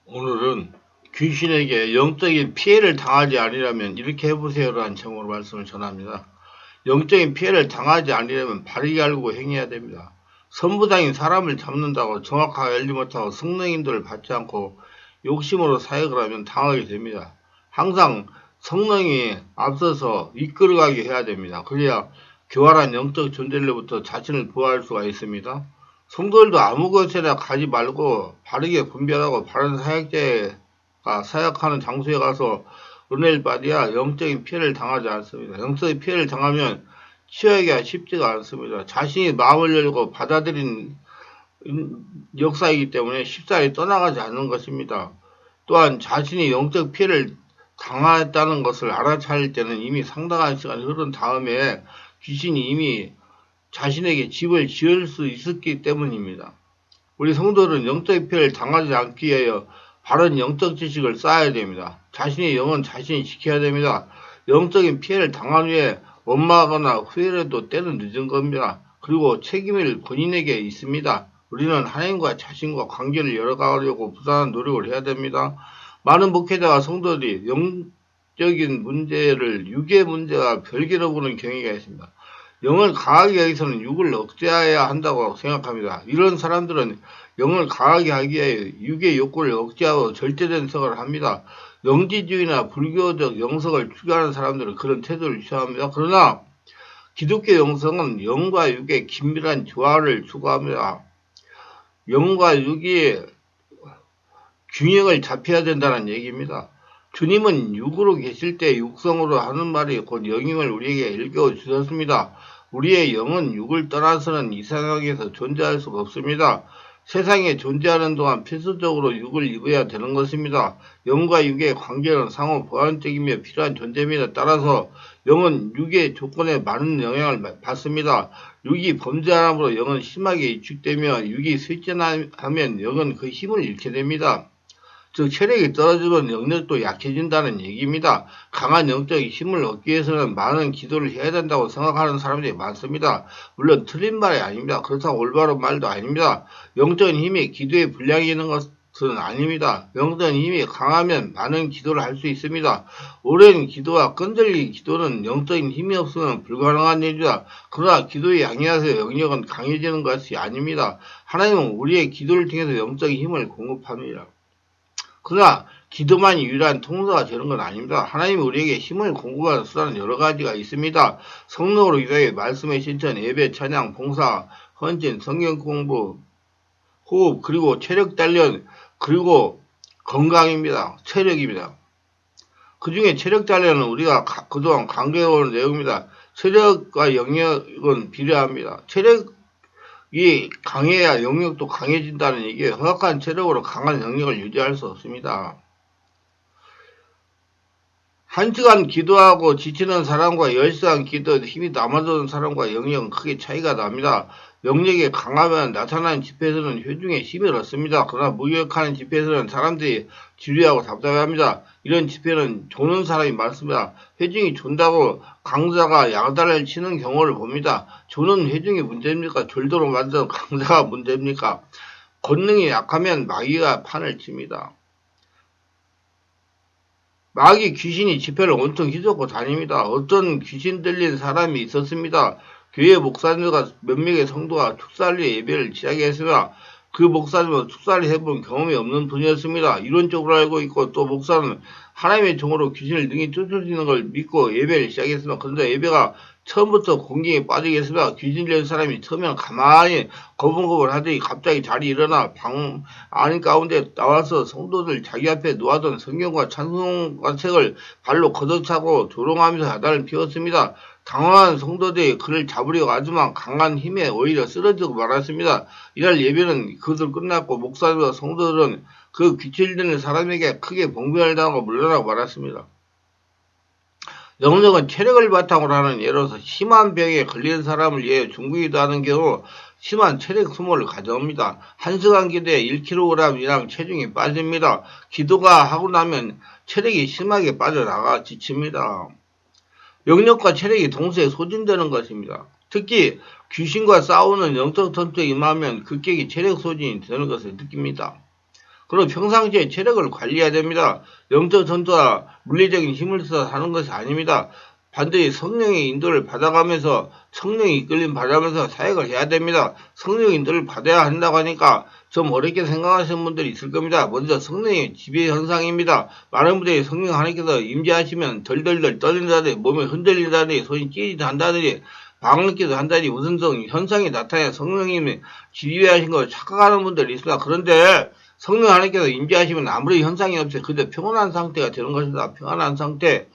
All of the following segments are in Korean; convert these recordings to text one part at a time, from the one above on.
오늘은 귀신에게 영적인 피해를 당하지 아니라면 이렇게 해보세요라는 제목으로 말씀을 전합니다. 영적인 피해를 당하지 않으려면 바르게 알고 행해야 됩니다. 선부장이 사람을 잡는다고 정확하게 알지 못하고 성령인도를 받지 않고 욕심으로 사역을 하면 당하게 됩니다. 항상 성령이 앞서서 이끌어가게 해야 됩니다. 그래야 교활한 영적 존재로부터 자신을 보호할 수가 있습니다. 성도들도 아무 곳에나 가지 말고 바르게 분별하고 바른 사역자가 사역하는 장소에 가서 은혜를 받아야 영적인 피해를 당하지 않습니다. 영적인 피해를 당하면 치유하기가 쉽지가 않습니다. 자신이 마음을 열고 받아들인 역사이기 때문에 쉽사리 떠나가지 않는 것입니다. 또한 자신이 영적 피해를 당했다는 것을 알아차릴 때는 이미 상당한 시간이 흐른 다음에 귀신이 이미 자신에게 집을 지을 수 있었기 때문입니다. 우리 성도들은 영적 피해를 당하지 않기 위하여 바른 영적 지식을 쌓아야 됩니다. 자신의 영은 자신이 지켜야 됩니다. 영적인 피해를 당한 후에 원망하거나 후회를 해도 때는 늦은 겁니다. 그리고 책임을 본인에게 있습니다. 우리는 하나님과 자신과 관계를 열어가려고 부단한 노력을 해야 됩니다. 많은 목회자와 성도들이 영적인 문제를 육의 문제와 별개로 보는 경향이 있습니다. 영을 강하게 하기 위해서는 육을 억제해야 한다고 생각합니다. 이런 사람들은 영을 강하게 하기 위해 육의 욕구를 억제하고 절제된 생활을 합니다. 영지주의나 불교적 영성을 추구하는 사람들은 그런 태도를 취합니다. 그러나 기독교 영성은 영과 육의 긴밀한 조화를 추구합니다. 영과 육이 균형을 잡혀야 된다는 얘기입니다. 주님은 육으로 계실 때 육성으로 하는 말이 곧 영임을 우리에게 일깨워주셨습니다. 우리의 영은 육을 떠나서는 이 세상에서 존재할 수가 없습니다. 세상에 존재하는 동안 필수적으로 육을 입어야 되는 것입니다. 영과 육의 관계는 상호 보완적이며 필요한 존재입니다. 따라서 영은 육의 조건에 많은 영향을 받습니다. 육이 범죄함으로 영은 심하게 위축되며 육이 쇠진하면 영은 그 힘을 잃게 됩니다. 즉 체력이 떨어지면 영력도 약해진다는 얘기입니다. 강한 영적인 힘을 얻기 위해서는 많은 기도를 해야 된다고 생각하는 사람들이 많습니다. 물론 틀린 말이 아닙니다. 그렇다고 올바른 말도 아닙니다. 영적인 힘이 기도에 불량이 있는 것은 아닙니다. 영적인 힘이 강하면 많은 기도를 할 수 있습니다. 오랜 기도와 끈질긴 기도는 영적인 힘이 없으면 불가능한 일이다. 그러나 기도에 양해하여 영역은 강해지는 것이 아닙니다. 하나님은 우리의 기도를 통해서 영적인 힘을 공급합니다. 그러나 기도만이 유일한 통로가 되는 건 아닙니다. 하나님이 우리에게 힘을 공급하는 수단은 여러 가지가 있습니다. 성령으로 기도해 말씀의 실천, 예배, 찬양, 봉사, 헌신, 성경 공부, 호흡, 그리고 체력 단련, 그리고 건강입니다. 체력입니다. 그 중에 체력 단련은 우리가 그동안 강조해온 내용입니다. 체력과 영역은 비례합니다. 체력이 강해야 영역도 강해진다는 얘기에 허약한 체력으로 강한 영역을 유지할 수 없습니다. 1시간 기도하고 지치는 사람과 10시간 기도해도 힘이 남아도는 사람과 영역은 크게 차이가 납니다. 영역이 강하면 나타나는 집회에서는 회중의 힘을 얻습니다. 그러나 무기력하는 집회에서는 사람들이 지루하고 답답해합니다. 이런 집회는 조는 사람이 많습니다. 회중이 존다고 강자가 양다리를 치는 경우를 봅니다. 조는 회중이 문제입니까? 졸도록 만든 강자가 문제입니까? 권능이 약하면 마귀가 판을 칩니다. 마귀 귀신이 집회를 온통 휘젓고 다닙니다. 어떤 귀신 들린 사람이 있었습니다. 교회 목사님과 몇 명의 성도가 축살리 예배를 시작했으나 그 목사님은 축살리 해본 경험이 없는 분이었습니다. 이론적으로 알고 있고 또 목사는 하나님의 종으로 귀신을 능히 쫓아주는 걸 믿고 예배를 시작했습니다. 그런데 예배가 처음부터 공경에 빠지겠습니다. 귀신 들린 사람이 처음에는 가만히 거분거분 하더니 갑자기 자리에 일어나 방 안 가운데 나와서 성도들 자기 앞에 놓아둔 성경과 찬송과 책을 발로 걷어차고 조롱하면서 야단을 피웠습니다. 당황한 성도들이 그를 잡으려고 하지만 강한 힘에 오히려 쓰러지고 말았습니다. 이날 예배는 그것으로 끝났고 목사님과 성도들은 그 귀칠되는 사람에게 크게 봉변을 당하고 물러나고 말았습니다. 영적은 체력을 바탕으로 하는 예로서 심한 병에 걸린 사람을 위해 중부기도 하는 경우 심한 체력 소모를 가져옵니다. 1시간 기도에 1kg 이상 체중이 빠집니다. 기도가 하고 나면 체력이 심하게 빠져나가 지칩니다. 영역과 체력이 동시에 소진되는 것입니다. 특히 귀신과 싸우는 영적 전투에 임하면 급격히 체력 소진이 되는 것을 느낍니다. 그리고 평상시에 체력을 관리해야 됩니다. 영적 전투와 물리적인 힘을 써서 하는 것이 아닙니다. 반드시 성령의 인도를 받아가면서 성령의 이끌림 받아가면서 사역을 해야 됩니다. 성령의 인도를 받아야 한다고 하니까 좀 어렵게 생각하시는 분들이 있을 겁니다. 먼저 성령의 지배 현상입니다. 많은 분들이 성령 하나님께서 임재하시면 덜덜덜 떨린다든지 몸이 흔들린다든지 손이 찌릿한다든지 방언기도 한다든지 무슨 현상이 나타나 성령님이 지배하신 걸 착각하는 분들이 있습니다. 그런데 성령 하나님께서 임재하시면 아무리 현상이 없어요. 그저 평온한 상태가 되는 것이다. 평안한 상태,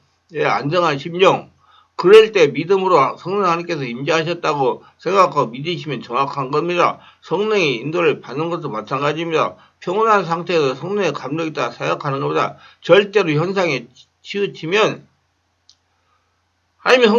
안정한 심령. 그럴 때 믿음으로 성령 하나님께서 임재하셨다고 생각하고 믿으시면 정확한 겁니다. 성령의 인도를 받는 것도 마찬가지입니다. 평온한 상태에서 성령의 감동이 있다 생각하는 것보다 절대로 현상에 치우치면 아니면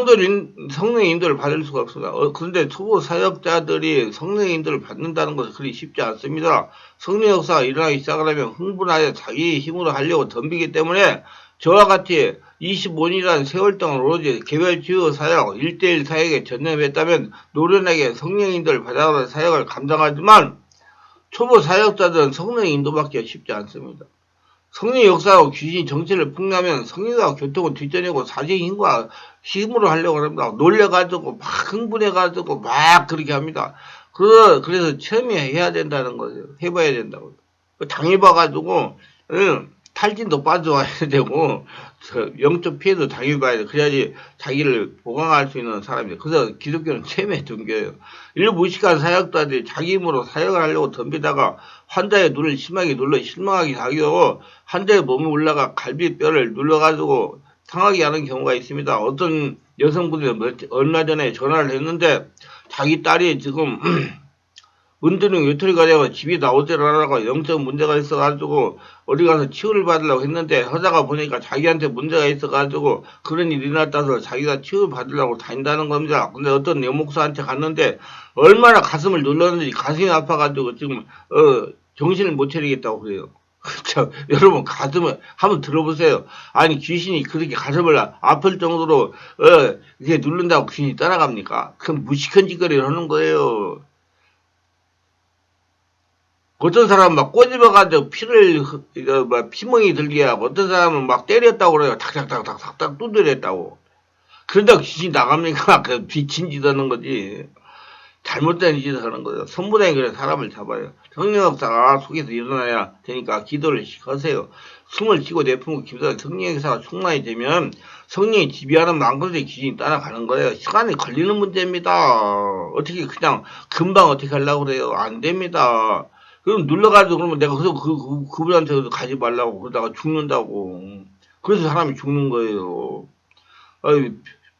성령의 인도를 받을 수가 없습니다. 그런데 초보 사역자들이 성령의 인도를 받는다는 것은 그리 쉽지 않습니다. 성령 역사가 일어나기 시작을 하면 흥분하여 자기 힘으로 하려고 덤비기 때문에 저와 같이 25년이라는 세월 동안 오로지 개별 치유 사역, 1대1 사역에 전념했다면 노련하게 성령의 인도를 받아가는 사역을 감당하지만 초보 사역자들은 성령의 인도밖에 쉽지 않습니다. 성령의 역사하고 귀신이 정체를 풍미하면 성령과 교통을 뒤져내고 자신의 힘으로 하려고 합니다. 놀래가지고 막 흥분해가지고 막 그렇게 합니다. 그래서 처음에 해야 된다는 거죠. 해봐야 된다고. 당해봐가지고 탈진도 빠져와야 되고 영적 피해도 당해봐야 돼. 그래야지 자기를 보강할 수 있는 사람이에요. 그래서 기독교는 체매 등교예요. 일부 무식한 사역자들이 자기 힘으로 사역을 하려고 덤비다가 환자의 눈을 심하게 눌러 실망하게 하고 환자의 몸에 올라가 갈비뼈를 눌러가지고 상하게 하는 경우가 있습니다. 어떤 여성분이 얼마 전에 전화를 했는데 자기 딸이 지금 은둔형 외톨이가 되고 집이 나오질 않아서 영적 문제가 있어가지고 어디 가서 치유를 받으려고 했는데 하다가 보니까 자기한테 문제가 있어가지고 그런 일이 났다서 자기가 치유를 받으려고 다닌다는 겁니다. 근데 어떤 여목사한테 갔는데 얼마나 가슴을 눌렀는지 가슴이 아파가지고 지금 정신을 못 차리겠다고 그래요. 참, 여러분 가슴을 한번 들어보세요. 아니 귀신이 그렇게 가슴을 아플 정도로 이렇게 누른다고 귀신이 따라갑니까? 그럼 무식한 짓거리를 하는 거예요. 어떤 사람은 막 꼬집어가지고 피멍이 들게 하고, 어떤 사람은 막 때렸다고 그래요. 탁탁탁탁탁탁 두드렸다고. 그런다고 귀신이 나갑니까? 그 비친 짓 하는 거지. 잘못된 짓을 하는 거예요. 선부당이 그래 사람을 잡아요. 성령 역사가 속에서 일어나야 되니까 기도를 하세요. 숨을 쉬고 내품고 기도하다 성령 역사가 충만이 되면 성령이 지배하는 만큼의 귀신이 따라가는 거예요. 시간이 걸리는 문제입니다. 어떻게 그냥 금방 어떻게 하려고 그래요. 안 됩니다. 그럼 눌러가지고 그러면 내가 그래서 그분한테 가지 말라고 그러다가 죽는다고. 그래서 사람이 죽는 거예요. 아이,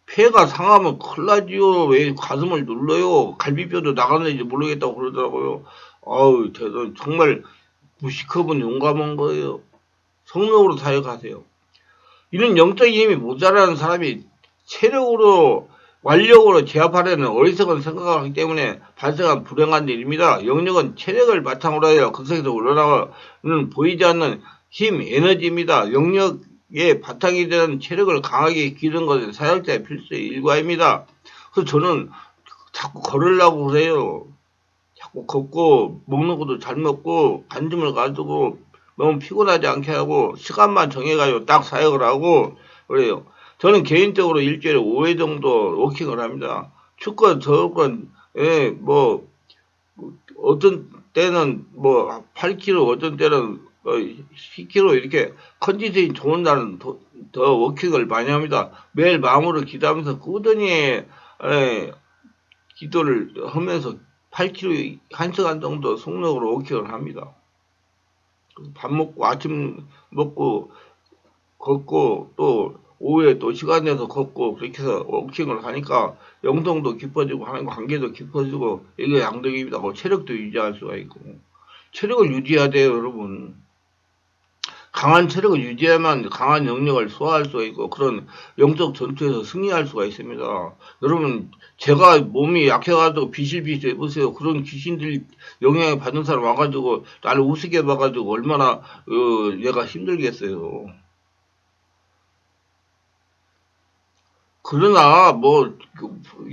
폐가 상하면 큰일 나지요. 왜 가슴을 눌러요? 갈비뼈도 나갔는지 모르겠다고 그러더라고요. 아우, 대단 정말 무식하고 용감한 거예요. 성령으로 사역하세요. 이런 영적인 힘이 모자라는 사람이 체력으로 완력으로 제압하려는 어리석은 생각을 하기 때문에 발생한 불행한 일입니다. 영역은 체력을 바탕으로 하여 그 속에서 우러나가는 보이지 않는 힘, 에너지입니다. 영역의 바탕이 되는 체력을 강하게 기르는 것은 사역자의 필수의 일과입니다. 그래서 저는 자꾸 걸으려고 그래요. 자꾸 걷고 먹는 것도 잘 먹고 관심을 가지고 너무 피곤하지 않게 하고 시간만 정해가지고 딱 사역을 하고 그래요. 저는 개인적으로 일주일에 5회 정도 워킹을 합니다. 춥건 더웠건 어떤 때는 8km, 어떤 때는 10km 이렇게 컨디션이 좋은 날은 더 워킹을 많이 합니다. 매일 마음으로 기도하면서 꾸준히 기도를 하면서 8km, 1시간 정도 속력으로 워킹을 합니다. 밥 먹고 아침 먹고 걷고 또 오후에 또 시간 내서 걷고 그렇게 해서 워킹을 하니까 영성도 깊어지고 하는 관계도 깊어지고 이게 양덕입니다. 체력도 유지할 수가 있고 체력을 유지해야 돼요, 여러분. 강한 체력을 유지해야만 강한 영역을 소화할 수가 있고 그런 영적 전투에서 승리할 수가 있습니다. 여러분 제가 몸이 약해가지고 비실비실 해보세요. 그런 귀신들 영향을 받는 사람 와가지고 나를 우습게 봐가지고 얼마나 얘가 힘들겠어요. 그러나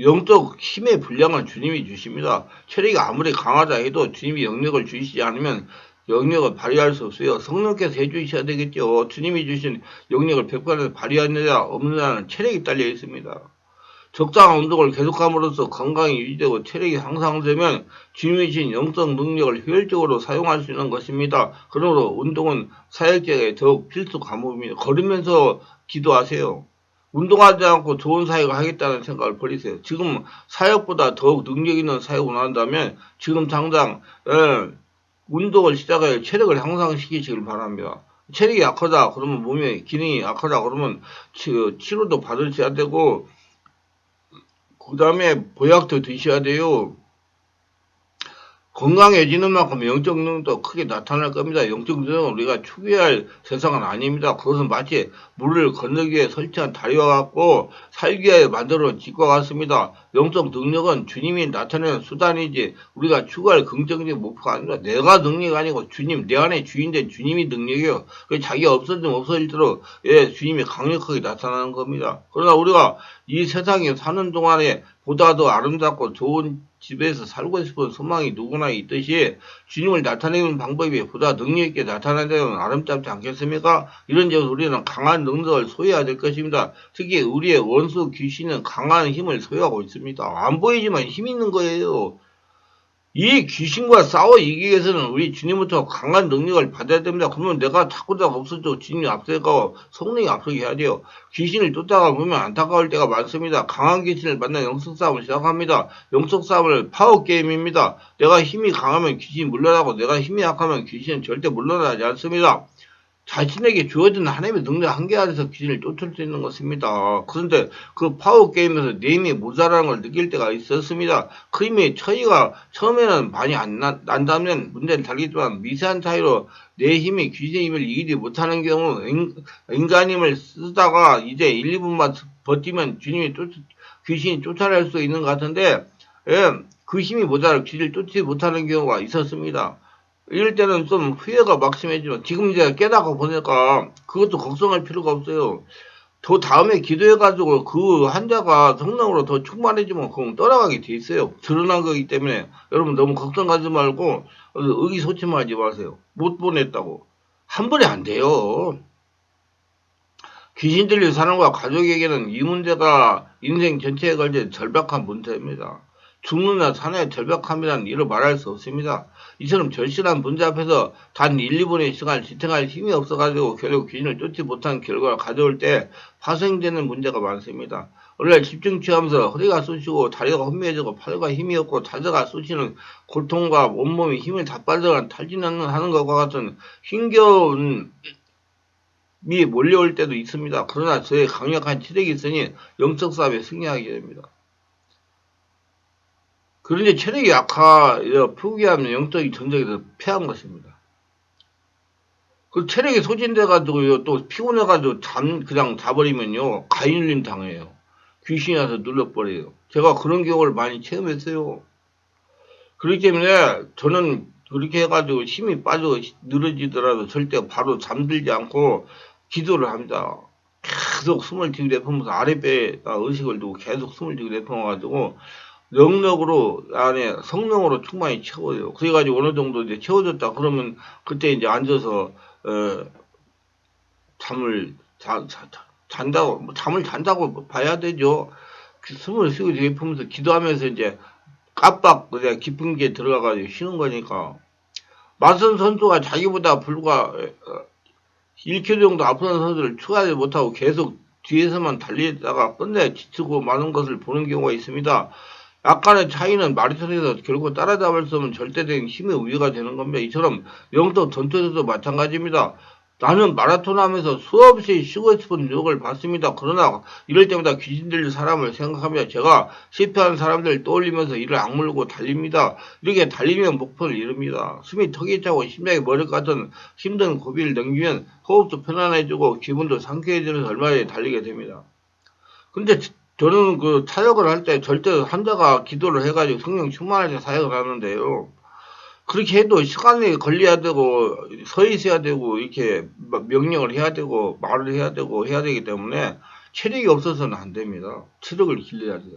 영적 힘의 분량은 주님이 주십니다. 체력이 아무리 강하다 해도 주님이 영역을 주시지 않으면 영역을 발휘할 수 없어요. 성령께서 해주셔야 되겠죠. 주님이 주신 영역을 100% 발휘하느냐 없느냐는 체력이 딸려 있습니다. 적당한 운동을 계속함으로써 건강이 유지되고 체력이 향상되면 주님이 주신 영적 능력을 효율적으로 사용할 수 있는 것입니다. 그러므로 운동은 사역자에게 더욱 필수 과목입니다. 걸으면서 기도하세요. 운동하지 않고 좋은 사역을 하겠다는 생각을 버리세요. 지금 사역보다 더욱 능력 있는 사역을 원한다면 지금 당장 운동을 시작하여 체력을 향상시키시길 바랍니다. 체력이 약하다 그러면 몸의 기능이 약하다 그러면 치료도 받으셔야 되고 그 다음에 보약도 드셔야 돼요. 건강해지는 만큼 영적 능력도 크게 나타날 겁니다. 영적 능력은 우리가 추구할 세상은 아닙니다. 그것은 마치 물을 건너기 위해 설치한 다리와 같고 살기 위해 만들어진 집과 같습니다. 영적 능력은 주님이 나타내는 수단이지 우리가 추구할 긍정적 목표가 아닙니다. 내가 능력이 아니고 주님, 내 안에 주인된 주님이 능력이에요. 자기가 없어지면 없어질수록 주님이 강력하게 나타나는 겁니다. 그러나 우리가 이 세상에 사는 동안에 보다 더 아름답고 좋은 집에서 살고 싶은 소망이 누구나 있듯이 주님을 나타내는 방법이 보다 능력있게 나타나는 아름답지 않겠습니까? 이런 점에서 우리는 강한 능력을 소유해야 될 것입니다. 특히 우리의 원수 귀신은 강한 힘을 소유하고 있습니다. 안 보이지만 힘 있는 거예요. 이 귀신과 싸워 이기기 위해서는 우리 주님부터 강한 능력을 받아야 됩니다. 그러면 내가 자꾸 없어져 주님이 앞서가고 성령이 앞서게 해야 돼요. 귀신을 쫓다가 보면 안타까울 때가 많습니다. 강한 귀신을 만나 영적 싸움을 시작합니다. 영적 싸움을 파워게임입니다. 내가 힘이 강하면 귀신이 물러나고 내가 힘이 약하면 귀신은 절대 물러나지 않습니다. 자신에게 주어진 하나님의 능력 한계 안에서 귀신을 쫓을 수 있는 것입니다. 그런데 그 파워게임에서 내 힘이 모자라는 걸 느낄 때가 있었습니다. 그 힘이 차이가 처음에는 많이 안 난다면 문제는 다르겠지만 미세한 차이로 내 힘이 귀신의 힘을 이기지 못하는 경우 인간 힘을 쓰다가 이제 1, 2분만 버티면 귀신이 쫓아낼 수 있는 것 같은데 그 힘이 모자라 귀신을 쫓지 못하는 경우가 있었습니다. 이럴 때는 좀 후회가 막심해지만 지금 이제 깨닫고 보니까 그것도 걱정할 필요가 없어요. 더 다음에 기도해가지고 그 환자가 성령으로 더 충만해지면 그건 떠나가게 돼 있어요. 드러난 거기 때문에 여러분 너무 걱정하지 말고 의기소침하지 마세요. 못 보냈다고. 한 번에 안 돼요. 귀신 들린 사람과 가족에게는 이 문제가 인생 전체에 걸친 절박한 문제입니다. 죽느냐 사느냐 절박함이란 이로 말할 수 없습니다. 이처럼 절실한 문제 앞에서 단 1, 2분의 시간을 지탱할 힘이 없어가지고 결국 귀신을 쫓지 못한 결과를 가져올 때 파생되는 문제가 많습니다. 원래 집중 취하면서 허리가 쑤시고 다리가 혼미해지고 팔과 힘이 없고 다리가 쑤시는 고통과 온몸이 힘이 다 빠져간 탈진하는 것과 같은 힘겨운 미 몰려올 때도 있습니다. 그러나 저의 강력한 체력이 있으니 영적 싸움에 승리하게 됩니다. 그런데 체력이 포기하면 영적인 전쟁에서 패한 것입니다. 그 체력이 소진돼가지고요, 또 피곤해가지고 그냥 자버리면요, 가인눌림 당해요. 귀신이 와서 눌러버려요. 제가 그런 경우를 많이 체험했어요. 그렇기 때문에 저는 그렇게 해가지고 힘이 빠져 늘어지더라도 절대 바로 잠들지 않고 기도를 합니다. 계속 숨을 들이내뿜으면서 아랫배에다 의식을 두고 계속 숨을 들이내뿜어가지고 영력으로 안에 성령으로 충만히 채워요. 그래가지고 어느 정도 이제 채워졌다 그러면 그때 이제 앉아서 잠을 잔다고 봐야 되죠. 숨을 쉬고 내뿜으면서 기도하면서 이제 깜빡 그냥 깊은 게 들어가가지고 쉬는 거니까. 맞선 선수가 자기보다 불과 1km 정도 앞선 선수를 추가하지 못하고 계속 뒤에서만 달리다가 끝내 지치고 마는 것을 보는 경우가 있습니다. 약간의 차이는 마라톤에서 결국 따라잡을 수 없는 절대적인 힘의 우위가 되는 겁니다. 이처럼 영적 전투에서도 마찬가지입니다. 나는 마라톤 하면서 수없이 쉬고 싶은 유혹을 받습니다. 그러나 이럴 때마다 귀신 들린 사람을 생각하며 제가 실패한 사람들을 떠올리면서 이를 악물고 달립니다. 이렇게 달리면 목표를 이룹니다. 숨이 턱이 차고 심장이 머릴 것 같은 힘든 고비를 넘기면 호흡도 편안해지고 기분도 상쾌해지면서 얼마 전에 달리게 됩니다. 근데 저는 그 사역을 할 때 절대 환자가 기도를 해가지고 성령 충만할 때 사역을 하는데요. 그렇게 해도 시간이 걸려야 되고 서 있어야 되고 이렇게 명령을 해야 되고 말을 해야 되고 해야 되기 때문에 체력이 없어서는 안 됩니다. 체력을 길러야 돼요.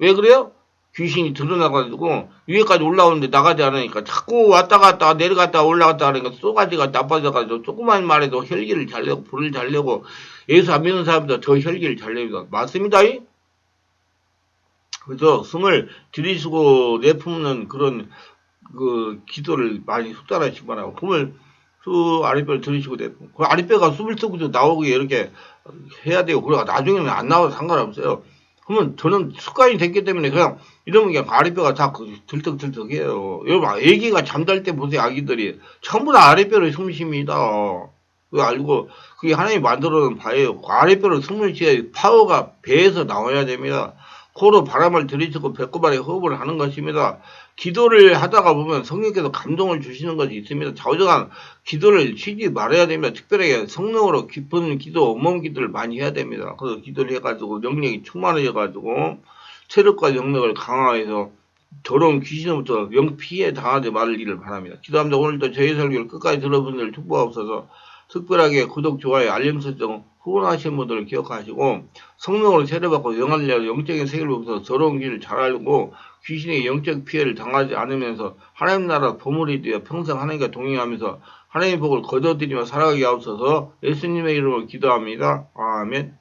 왜 그래요? 귀신이 드러나가지고 위에까지 올라오는데 나가지 않으니까 자꾸 왔다 갔다 내려갔다 올라갔다 하니까 쏘가지가 나빠져가지고 조그만 말에도 혈기를 잘 내고 불을 잘 내고 예수 안 믿는 사람보다 더 혈기를 잘 냅니다. 맞습니다. 그래서 숨을 들이쉬고 내뿜는 그런 그 기도를 많이 숙달하시기 바라고 숨을 아랫배를 들이쉬고 내뿜고 그 아랫배가 숨을 쓰고도 나오게 이렇게 해야 되고 그러다 나중에는 안 나와도 상관없어요. 그러면 저는 습관이 됐기 때문에 그냥 이러면 그냥 아랫배가 다 들떡들떡해요. 여러분 애기가 잠잘 때 보세요. 아기들이 전부 다 아랫배로 숨 쉽니다. 그거 알고 그게 하나님이 만들어 놓은 바예요. 아랫배로 숨을 쉬어야 파워가 배에서 나와야 됩니다. 코로 바람을 들이쉬고 배꼽안에 호흡을 하는 것입니다. 기도를 하다가 보면 성령께서 감동을 주시는 것이 있습니다. 좌우정한 기도를 쉬지 말아야 됩니다. 특별하게 성령으로 깊은 기도, 온몸 기도를 많이 해야 됩니다. 그래서 기도를 해가지고 능력이 충만해져가지고 체력과 영역을 강화해서 더러운 귀신으로부터 피해 당하지 말기를 바랍니다. 기도합니다. 오늘도 저희 설교를 끝까지 들어본 분들 축복하옵소서. 특별하게 구독, 좋아요, 알림 설정, 후원하시는 분들을 기억하시고 성령으로 세례받고 영할려 영적인 세계를 보면서 더러운 길을 잘 알고 귀신의 영적 피해를 당하지 않으면서 하나님 나라 보물이 되어 평생 하나님과 동행하면서 하나님의 복을 거둬들이며 살아가게 하옵소서. 예수님의 이름으로 기도합니다. 아멘.